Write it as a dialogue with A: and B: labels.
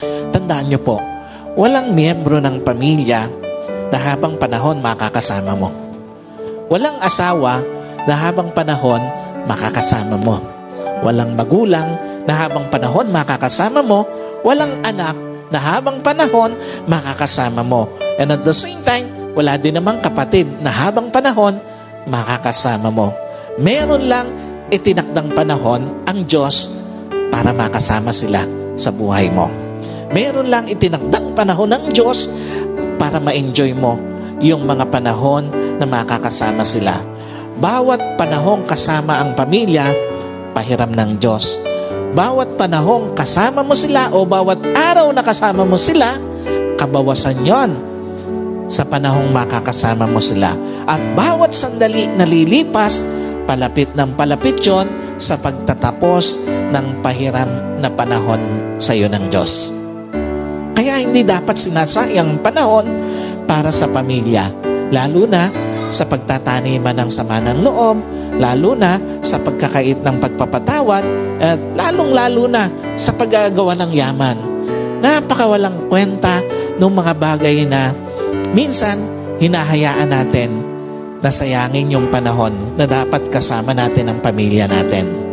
A: Tandaan niyo po, walang miyembro ng pamilya na habang panahon makakasama mo. Walang asawa na habang panahon makakasama mo. Walang magulang na habang panahon makakasama mo. Walang anak na habang panahon makakasama mo. And at the same time, wala din namang kapatid na habang panahon makakasama mo. Meron lang itinakdang panahon ang Diyos para makasama sila sa buhay mo. Meron lang itinakdang panahon ng Diyos para ma-enjoy mo yung mga panahon na makakasama sila. Bawat panahong kasama ang pamilya, pahiram ng Diyos. Bawat panahong kasama mo sila o bawat araw na kasama mo sila, kabawasan yon sa panahong makakasama mo sila. At bawat sandali na lilipas, palapit ng palapit yon sa pagtatapos ng pahiram na panahon sa iyo ng Diyos. Kaya hindi dapat sinasayang panahon para sa pamilya, lalo na sa pagtataniman ng sama ng loob, lalo na sa pagkakait ng pagpapatawad, at lalong-lalo na sa paggagawa ng yaman. Napakawalang kwenta ng mga bagay na minsan hinahayaan natin na sayangin yung panahon na dapat kasama natin ang pamilya natin.